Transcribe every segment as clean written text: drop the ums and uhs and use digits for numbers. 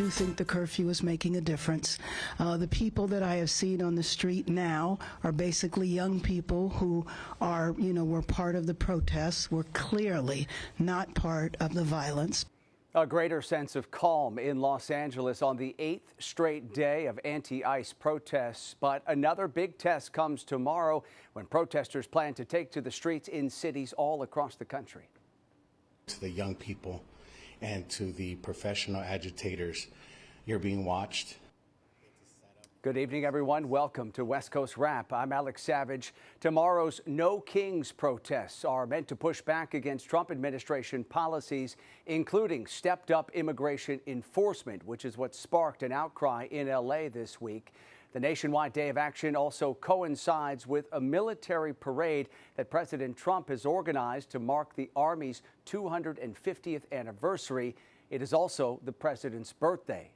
do think the curfew is making a difference. The people that I have seen on the street now are basically young people who are, were part of the protests, were clearly not part of the violence. A greater sense of calm in Los Angeles on the 8th straight day of anti-ICE protests. But another big test comes tomorrow when protesters plan to take to the streets in cities all across the country. To the young people and to the professional agitators, you're being watched. Good evening, everyone. Welcome to West Coast Wrap. I'm Alex Savage. Tomorrow's No Kings protests are meant to push back against Trump administration policies, including stepped-up immigration enforcement, which is what sparked an outcry in L.A. this week. The nationwide day of action also coincides with a military parade that President Trump has organized to mark the Army's 250th anniversary. It is also the president's birthday.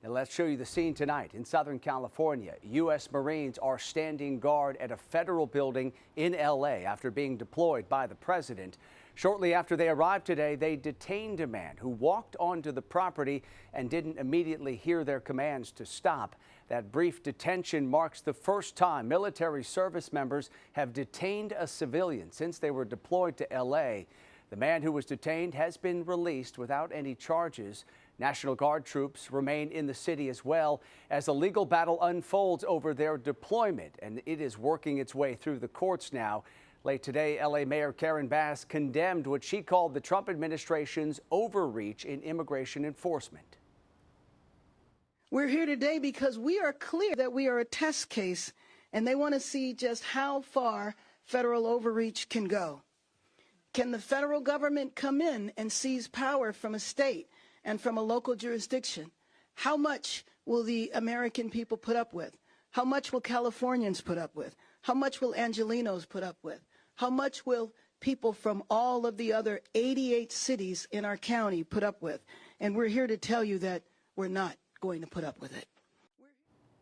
Now let's show you the scene tonight in Southern California. U.S. Marines are standing guard at a federal building in L.A. after being deployed by the president. Shortly after they arrived today, they detained a man who walked onto the property and didn't immediately hear their commands to stop. That brief detention marks the first time military service members have detained a civilian since they were deployed to L.A. The man who was detained has been released without any charges. National Guard troops remain in the city as well as a legal battle unfolds over their deployment, and it is working its way through the courts now. Late today, L.A. Mayor Karen Bass condemned what she called the Trump administration's overreach in immigration enforcement. We're here today because we are clear that we are a test case, and they want to see just how far federal overreach can go. Can the federal government come in and seize power from a state and from a local jurisdiction? How much will the American people put up with? How much will Californians put up with? How much will Angelenos put up with? How much will people from all of the other 88 cities in our county put up with? And we're here to tell you that we're not going to put up with it.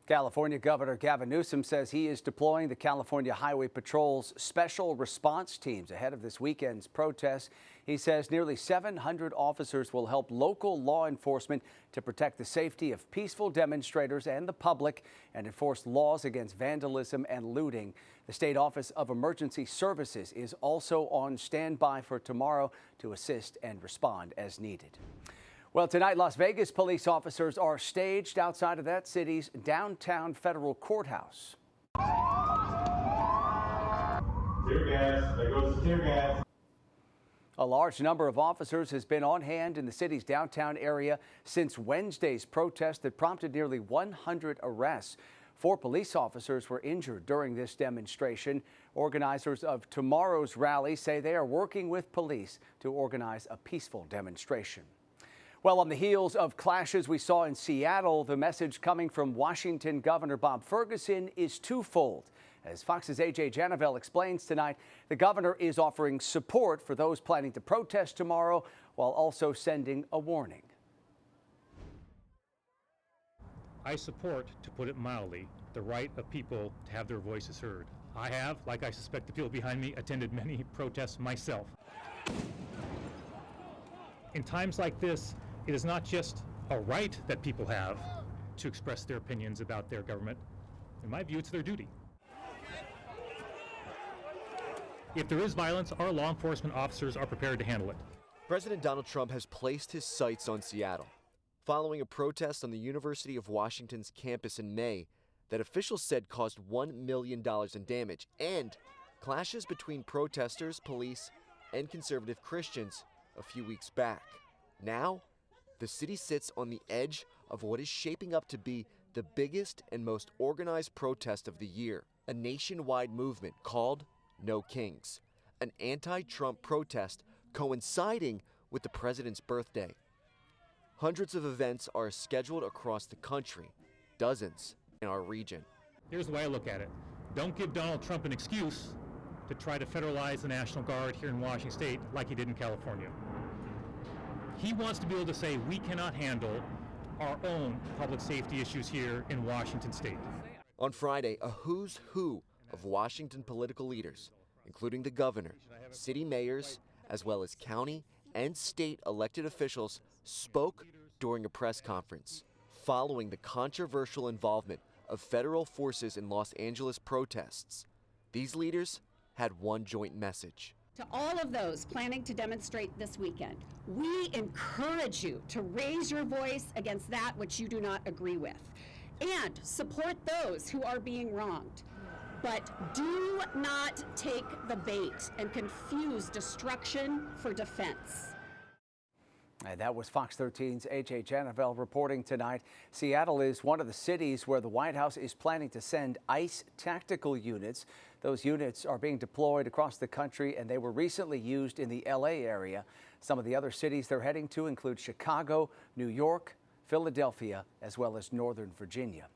California Governor Gavin Newsom says he is deploying the California Highway Patrol's special response teams ahead of this weekend's protests. He says nearly 700 officers will help local law enforcement to protect the safety of peaceful demonstrators and the public and enforce laws against vandalism and looting. The State Office of Emergency Services is also on standby for tomorrow to assist and respond as needed. Well, tonight, Las Vegas police officers are staged outside of that city's downtown federal courthouse. Tear gas. There goes the tear gas. A large number of officers has been on hand in the city's downtown area since Wednesday's protest that prompted nearly 100 arrests. 4 police officers were injured during this demonstration. Organizers of tomorrow's rally say they are working with police to organize a peaceful demonstration. Well, on the heels of clashes we saw in Seattle, the message coming from Washington Governor Bob Ferguson is twofold. As Fox's A.J. Janavel explains tonight, the governor is offering support for those planning to protest tomorrow while also sending a warning. I support, to put it mildly, the right of people to have their voices heard. I have, like I suspect the people behind me, attended many protests myself. In times like this, it is not just a right that people have to express their opinions about their government. In my view, it's their duty. If there is violence, our law enforcement officers are prepared to handle it. President Donald Trump has placed his sights on Seattle, following a protest on the University of Washington's campus in May that officials said caused $1 million in damage, and clashes between protesters, police, and conservative Christians a few weeks back. Now, the city sits on the edge of what is shaping up to be the biggest and most organized protest of the year, a nationwide movement called No Kings, an anti-Trump protest coinciding with the president's birthday. Hundreds of events are scheduled across the country, dozens in our region. Here's the way I look at it. Don't give Donald Trump an excuse to try to federalize the National Guard here in Washington State like he did in California. He wants to be able to say we cannot handle our own public safety issues here in Washington State. On Friday, a who's who of Washington political leaders, including the governor, city mayors, as well as county and state elected officials, spoke during a press conference. following the controversial involvement of federal forces in Los Angeles protests. These leaders had one joint message. To all of those planning to demonstrate this weekend, we encourage you to raise your voice against that which you do not agree with, and support those who are being wronged. But do not take the bait and confuse destruction for defense. And that was Fox 13's H.H. Annabelle reporting tonight. Seattle is one of the cities where the White House is planning to send ICE tactical units. Those units are being deployed across the country, and they were recently used in the L.A. area. Some of the other cities they're heading to include Chicago, New York, Philadelphia, as well as Northern Virginia.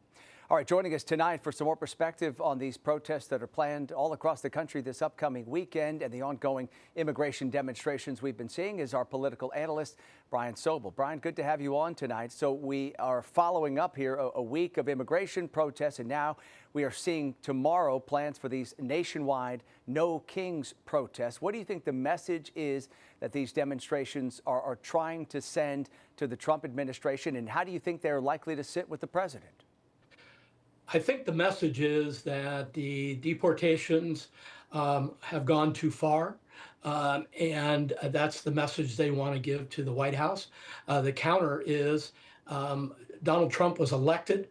All right, joining us tonight for some more perspective on these protests that are planned all across the country this upcoming weekend and the ongoing immigration demonstrations we've been seeing is our political analyst, Brian Sobel. Brian, good to have you on tonight. So we are following up here a week of immigration protests, and now we are seeing tomorrow plans for these nationwide No Kings protests. What do you think the message is that these demonstrations are trying to send to the Trump administration, and how do you think they're likely to sit with the president? I think the message is that the deportations have gone too far, and that's the message they want to give to the White House. The counter is Donald Trump was elected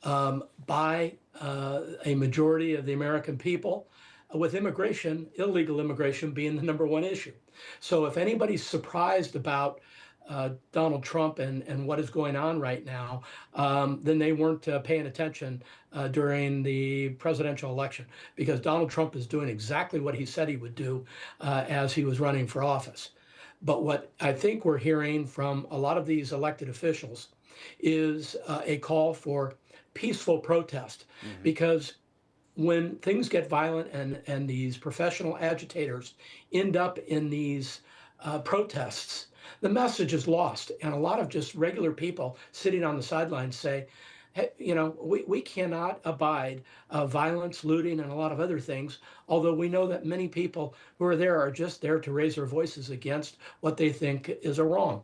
by a majority of the American people, with immigration, illegal immigration, being the #1 issue. So if anybody's surprised about Donald Trump and what is going on right now, then they weren't paying attention during the presidential election, because Donald Trump is doing exactly what he said he would do as he was running for office. But what I think we're hearing from a lot of these elected officials is a call for peaceful protest, because when things get violent and these professional agitators end up in these protests, the message is lost. And a lot of just regular people sitting on the sidelines say, hey, you know, we cannot abide violence, looting, and a lot of other things, although we know that many people who are there are just there to raise their voices against what they think is a wrong.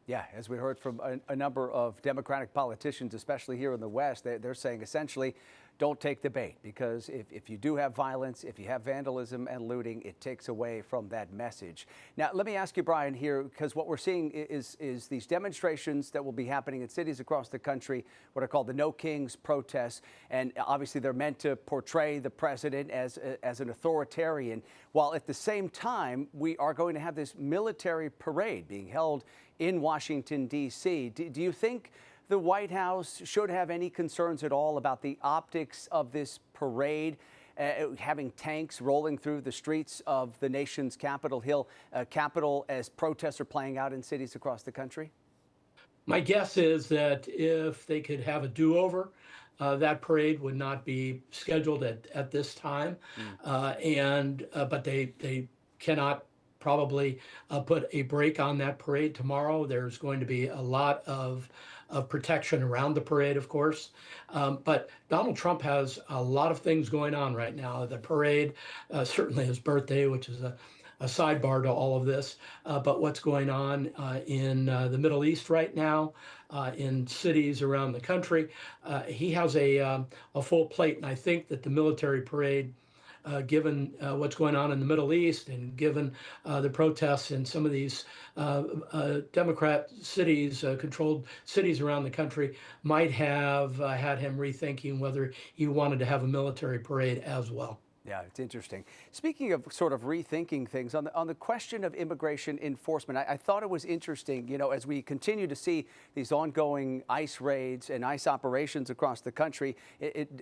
Yeah, as we heard from a number of Democratic politicians, especially here in the West, they're saying essentially, don't take the bait, because if you do have violence, if you have vandalism and looting, it takes away from that message. Now, let me ask you, Brian, here, because what we're seeing is these demonstrations that will be happening in cities across the country, what are called the No Kings protests, and obviously they're meant to portray the president as an authoritarian, while at the same time, we are going to have this military parade being held in Washington, D.C. Do you think the White House should have any concerns at all about the optics of this parade, having tanks rolling through the streets of the nation's Capitol Hill, Capitol, as protests are playing out in cities across the country? My guess is that if they could have a do-over, that parade would not be scheduled at this time, but they cannot probably put a break on that parade tomorrow. There's going to be a lot of protection around the parade, of course. But Donald Trump has a lot of things going on right now. The parade, certainly his birthday, which is a sidebar to all of this, but what's going on in the Middle East right now, in cities around the country. He has a full plate, and I think that the military parade, given what's going on in the Middle East and given the protests in some of these Democrat cities, controlled cities around the country, might have had him rethinking whether he wanted to have a military parade as well. Yeah, it's interesting. Speaking of sort of rethinking things, on the question of immigration enforcement, I thought it was interesting, you know, as we continue to see these ongoing ICE raids and ICE operations across the country,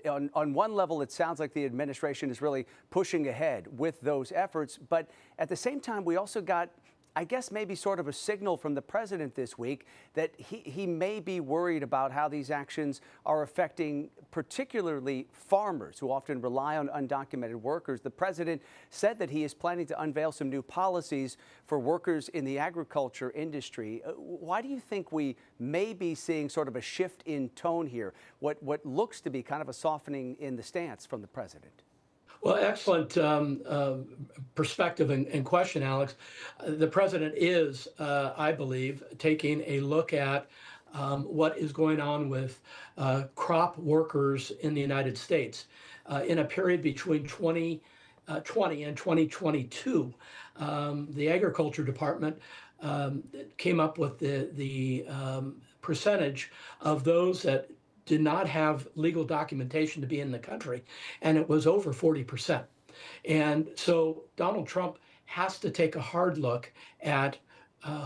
on one level, it sounds like the administration is really pushing ahead with those efforts. But at the same time, we also got, I guess, maybe sort of a signal from the president this week that he may be worried about how these actions are affecting particularly farmers who often rely on undocumented workers. The president said that he is planning to unveil some new policies for workers in the agriculture industry. Why do you think we may be seeing sort of a shift in tone here, what looks to be kind of a softening in the stance from the president? Well, excellent perspective and question, Alex. The president is, I believe, taking a look at what is going on with crop workers in the United States. In a period between 2020 and 2022, the Agriculture Department came up with the percentage of those that did not have legal documentation to be in the country, and it was over 40%. And so Donald Trump has to take a hard look at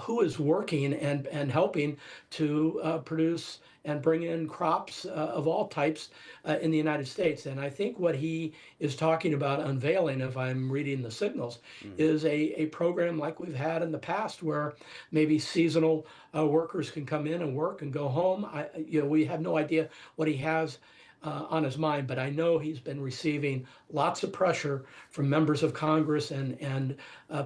who is working and helping to produce and bring in crops of all types in the United States. And I think what he is talking about unveiling, if I'm reading the signals, is a program like we've had in the past where maybe seasonal workers can come in and work and go home. We have no idea what he has on his mind, but I know he's been receiving lots of pressure from members of Congress and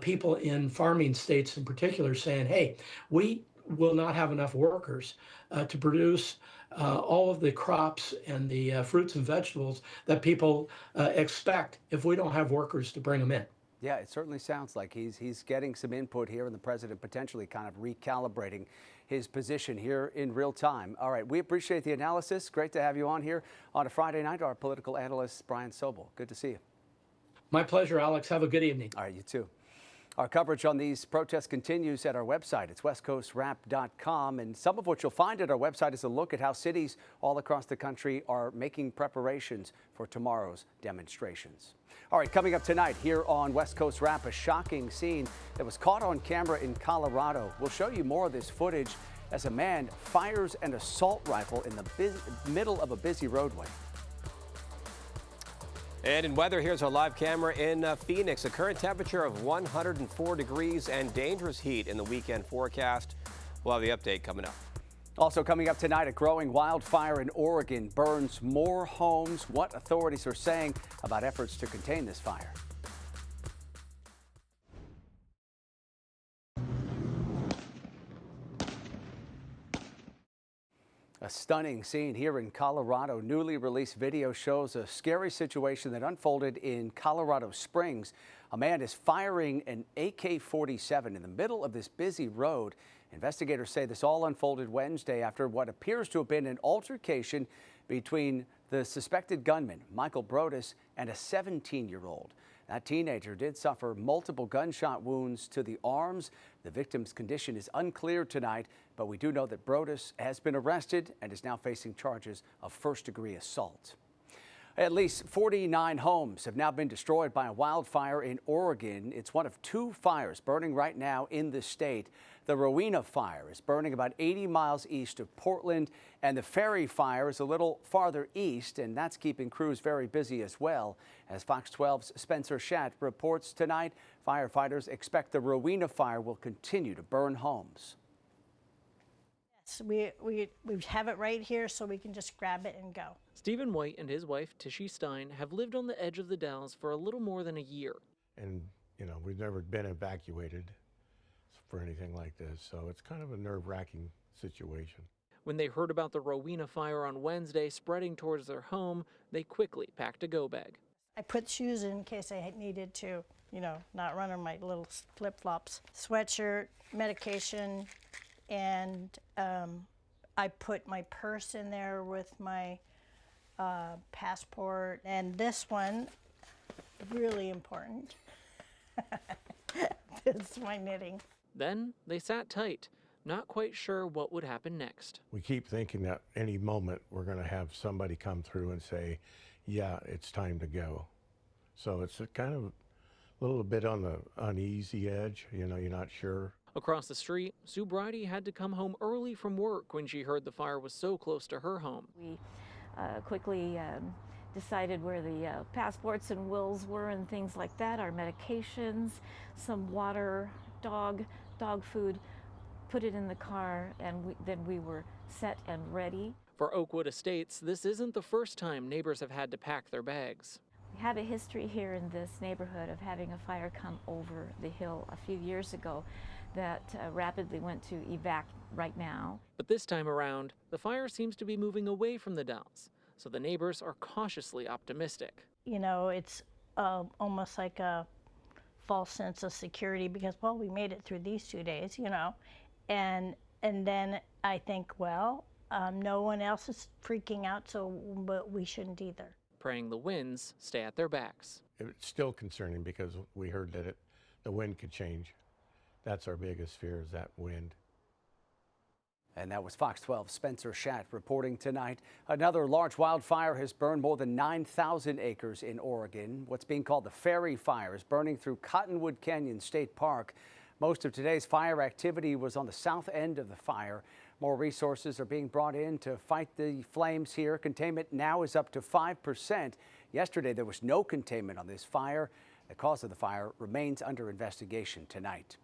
people in farming states in particular saying, hey, we will not have enough workers to produce all of the crops and the fruits and vegetables that people expect if we don't have workers to bring them in. Yeah, it certainly sounds like he's getting some input here, and the president potentially kind of recalibrating his position here in real time. All right, we appreciate the analysis. Great to have you on here on a Friday night. Our political analyst, Brian Sobel. Good to see you. My pleasure, Alex. Have a good evening. All right, you too. Our coverage on these protests continues at our website. It's westcoastwrap.com, and some of what you'll find at our website is a look at how cities all across the country are making preparations for tomorrow's demonstrations. All right, coming up tonight here on West Coast Wrap, a shocking scene that was caught on camera in Colorado. We'll show you more of this footage as a man fires an assault rifle in the middle of a busy roadway. And in weather, here's our live camera in Phoenix. A current temperature of 104 degrees and dangerous heat in the weekend forecast. We'll have the update coming up. Also coming up tonight, a growing wildfire in Oregon burns more homes. What authorities are saying about efforts to contain this fire. A stunning scene here in Colorado. Newly released video shows a scary situation that unfolded in Colorado Springs. A man is firing an AK-47 in the middle of this busy road. Investigators say this all unfolded Wednesday after what appears to have been an altercation between the suspected gunman, Michael Brodus, and a 17-year-old. That teenager did suffer multiple gunshot wounds to the arms. The victim's condition is unclear tonight, but we do know that Brodus has been arrested and is now facing charges of first-degree assault. At least 49 homes have now been destroyed by a wildfire in Oregon. It's one of two fires burning right now in the state. The Rowena Fire is burning about 80 miles east of Portland, and the Ferry Fire is a little farther east, and that's keeping crews very busy as well. As Fox 12's Spencer Schatt reports tonight, firefighters expect the Rowena Fire will continue to burn homes. Yes, we have it right here so we can just grab it and go. Stephen White and his wife, Tishy Stein, have lived on the edge of the Dalles for a little more than a year. And, we've never been evacuated for anything like this, so it's kind of a nerve-wracking situation. When they heard about the Rowena Fire on Wednesday spreading towards their home, they quickly packed a go bag. I put shoes in case I needed to, not run on my little flip-flops. Sweatshirt, medication, and I put my purse in there with my passport, and this one, really important. It's my knitting. Then they sat tight, not quite sure what would happen next. We keep thinking that any moment we're going to have somebody come through and say, yeah, it's time to go. So it's a kind of a little bit on the uneasy edge, you're not sure. Across the street, Sue Bridey had to come home early from work when she heard the fire was so close to her home. We quickly decided where the passports and wills were and things like that, our medications, some water, dog food, put it in the car, and then we were set and ready. For Oakwood Estates, this isn't the first time neighbors have had to pack their bags. We have a history here in this neighborhood of having a fire come over the hill a few years ago that rapidly went to evac right now. But this time around, the fire seems to be moving away from the Dalles, so the neighbors are cautiously optimistic. It's almost like a false sense of security because, well, we made it through these 2 days, and And then I think, well, no one else is freaking out, but we shouldn't either. Praying the winds stay at their backs. It's still concerning because we heard that the wind could change. That's our biggest fear, is that wind. And that was Fox 12's Spencer Schatt reporting tonight. Another large wildfire has burned more than 9,000 acres in Oregon. What's being called the Ferry Fire is burning through Cottonwood Canyon State Park. Most of today's fire activity was on the south end of the fire. More resources are being brought in to fight the flames here. Containment now is up to 5%. Yesterday, there was no containment on this fire. The cause of the fire remains under investigation tonight.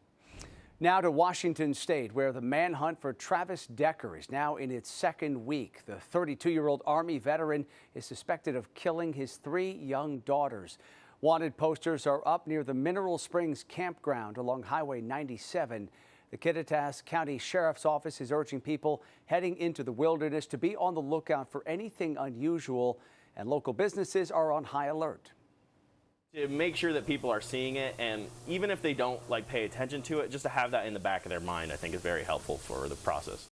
Now to Washington State, where the manhunt for Travis Decker is now in its second week. The 32-year-old Army veteran is suspected of killing his 3 young daughters. Wanted posters are up near the Mineral Springs campground along Highway 97. The Kittitas County Sheriff's Office is urging people heading into the wilderness to be on the lookout for anything unusual, and local businesses are on high alert. To make sure that people are seeing it, and even if they don't pay attention to it, just to have that in the back of their mind, I think is very helpful for the process.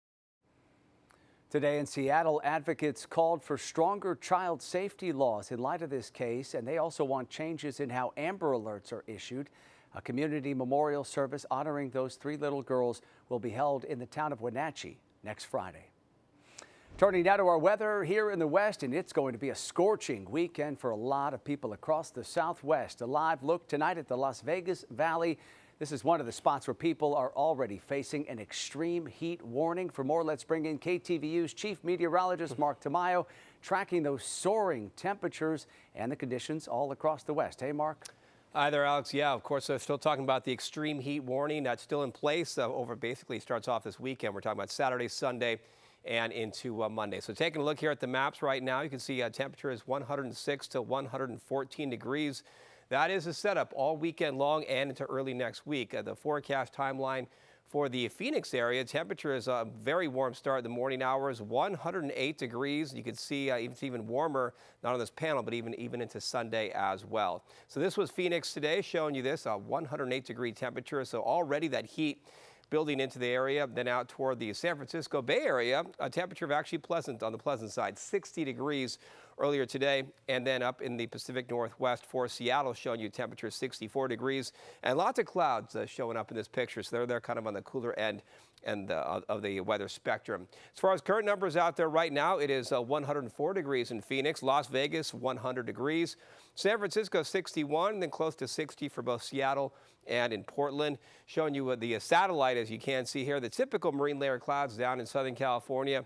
Today in Seattle, advocates called for stronger child safety laws in light of this case, and they also want changes in how Amber Alerts are issued. A community memorial service honoring those 3 little girls will be held in the town of Wenatchee next Friday. Turning now to our weather here in the West, and it's going to be a scorching weekend for a lot of people across the Southwest. A live look tonight at the Las Vegas Valley. This is one of the spots where people are already facing an extreme heat warning. For more, let's bring in KTVU's chief meteorologist, Mark Tamayo, tracking those soaring temperatures and the conditions all across the West. Hey, Mark. Hi there, Alex. Yeah, of course, still talking about the extreme heat warning that's still in place over basically starts off this weekend. We're talking about Saturday, Sunday, and into Monday. So taking a look here at the maps right now, you can see temperature is 106 to 114 degrees. That is a setup all weekend long and into early next week. The forecast timeline for the Phoenix area, temperature is a very warm start in the morning hours, 108 degrees. You can see it's even warmer, not on this panel, but even into Sunday as well. So this was Phoenix today, showing you this, 108 degree temperature. So already that heat building into the area. Then out toward the San Francisco Bay Area, a temperature of actually pleasant on the pleasant side, 60 degrees earlier today. And then up in the Pacific Northwest for Seattle, showing you temperature 64 degrees and lots of clouds showing up in this picture. So they're kind of on the cooler end and of the weather spectrum. As far as current numbers out there right now, it is 104 degrees in Phoenix, Las Vegas 100 degrees, San Francisco 61, and then close to 60 for both Seattle and in Portland. Showing you the satellite, as you can see here, the typical marine layer clouds down in Southern California.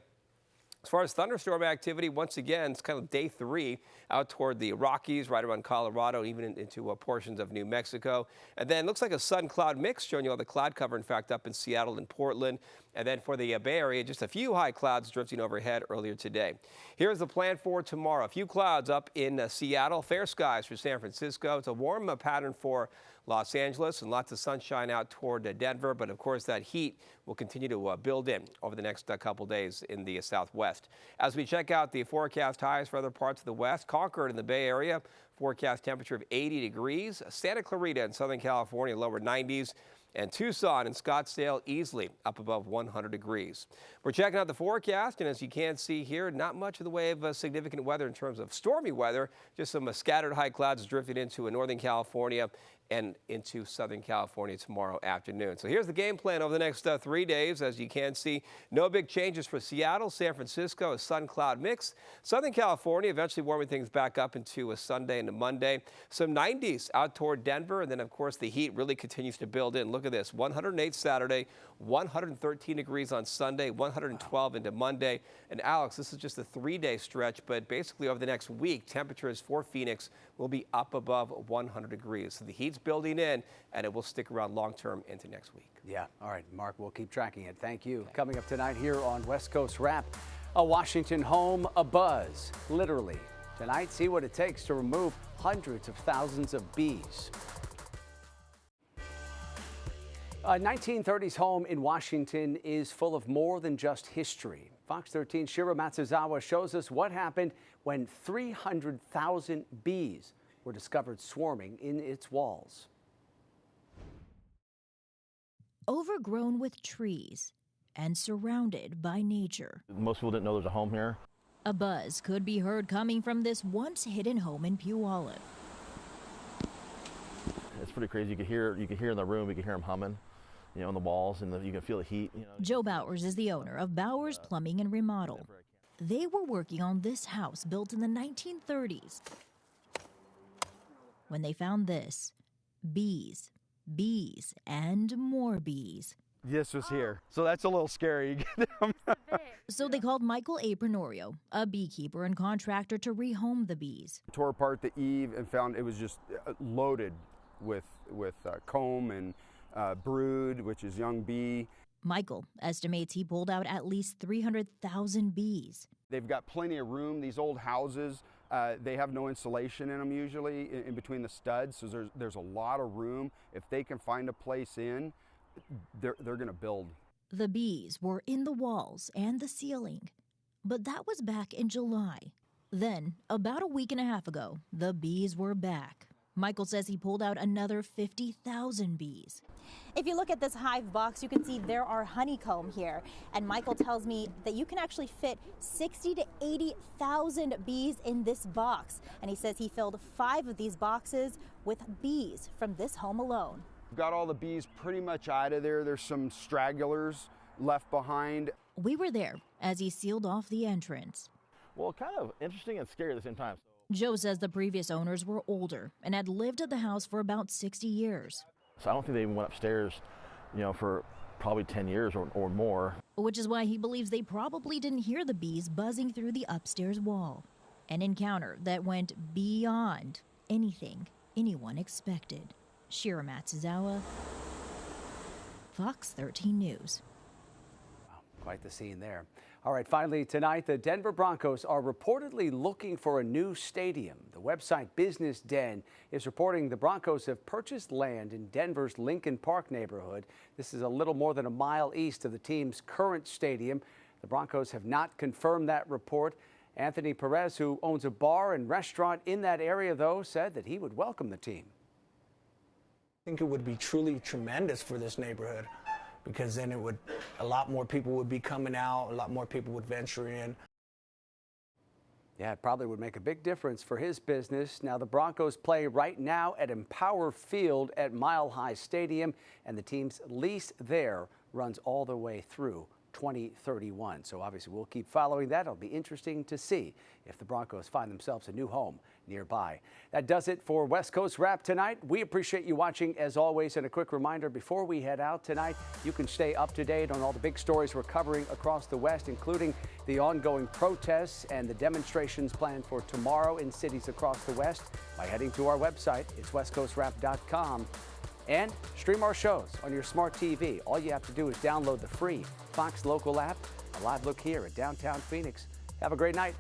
As far as thunderstorm activity, once again, it's kind of day 3 out toward the Rockies, right around Colorado, even into portions of New Mexico. And then looks like a sun-cloud mix, showing you all the cloud cover, in fact, up in Seattle and Portland. And then for the Bay Area, just a few high clouds drifting overhead earlier today. Here's the plan for tomorrow. A few clouds up in Seattle, fair skies for San Francisco. It's a warm pattern for Los Angeles and lots of sunshine out toward Denver. But of course, that heat will continue to build in over the next couple days in the Southwest. As we check out the forecast highs for other parts of the West, Concord in the Bay Area, forecast temperature of 80 degrees. Santa Clarita in Southern California, lower 90s. And Tucson and Scottsdale easily up above 100 degrees. We're checking out the forecast, and as you can see here, not much of the way of significant weather in terms of stormy weather, just some scattered high clouds drifting into Northern California and into Southern California tomorrow afternoon. So here's the game plan over the next 3 days. As you can see, no big changes for Seattle, San Francisco, a sun-cloud mix. Southern California eventually warming things back up into a Sunday and a Monday. Some 90s out toward Denver, and then of course the heat really continues to build in. Look at this, 108 Saturday, 113 degrees on Sunday, 112 into Monday. And Alex, this is just a 3-day stretch, but basically over the next week, temperatures for Phoenix will be up above 100 degrees. So the heat's building in, and it will stick around long term into next week. Yeah. All right, Mark, we'll keep tracking it. Thank you. Coming up tonight here on West Coast Wrap, a Washington home abuzz, literally. Tonight, see what it takes to remove hundreds of thousands of bees. A 1930s home in Washington is full of more than just history. Fox 13's Shira Matsuzawa shows us what happened when 300,000 bees were discovered swarming in its walls. Overgrown with trees, and surrounded by nature. Most people didn't know there's a home here. A buzz could be heard coming from this once hidden home in Puyallup. It's pretty crazy. You could hear in the room, you could hear them humming, on the walls, and you can feel the heat. Joe Bowers is the owner of Bowers Plumbing and Remodel. They were working on this house built in the 1930s when they found this: bees, bees, and more bees. This was here, so that's a little scary. So they called Michael A. Prenorio, a beekeeper and contractor, to rehome the bees. Tore apart the eave and found it was just loaded with comb and brood, which is young bee. Michael estimates he pulled out at least 300,000 bees. They've got plenty of room. These old houses, they have no insulation in them usually in between the studs, so there's a lot of room. If they can find a place in, they're going to build. The bees were in the walls and the ceiling, but that was back in July. Then, about a week and a half ago, the bees were back. Michael says he pulled out another 50,000 bees. If you look at this hive box, you can see there are honeycomb here. And Michael tells me that you can actually fit 60 to 80,000 bees in this box. And he says he filled 5 of these boxes with bees from this home alone. Got all the bees pretty much out of there. There's some stragglers left behind. We were there as he sealed off the entrance. Well, kind of interesting and scary at the same time. Joe says the previous owners were older and had lived at the house for about 60 years. So I don't think they even went upstairs, for probably 10 years or more. Which is why he believes they probably didn't hear the bees buzzing through the upstairs wall. An encounter that went beyond anything anyone expected. Shira Matsuzawa, Fox 13 News. Wow, quite the scene there. All right, finally tonight, the Denver Broncos are reportedly looking for a new stadium. The website Business Den is reporting the Broncos have purchased land in Denver's Lincoln Park neighborhood. This is a little more than a mile east of the team's current stadium. The Broncos have not confirmed that report. Anthony Perez, who owns a bar and restaurant in that area, though, said that he would welcome the team. I think it would be truly tremendous for this neighborhood, because then a lot more people would be coming out, a lot more people would venture in. Yeah, it probably would make a big difference for his business. Now, the Broncos play right now at Empower Field at Mile High Stadium, and the team's lease there runs all the way through 2031. So obviously we'll keep following that. It'll be interesting to see if the Broncos find themselves a new home nearby. That does it for West Coast Wrap tonight. We appreciate you watching as always. And a quick reminder before we head out tonight, you can stay up to date on all the big stories we're covering across the West, including the ongoing protests and the demonstrations planned for tomorrow in cities across the West by heading to our website. It's westcoastwrap.com. And stream our shows on your smart TV. All you have to do is download the free Fox Local app. A live look here at downtown Phoenix. Have a great night.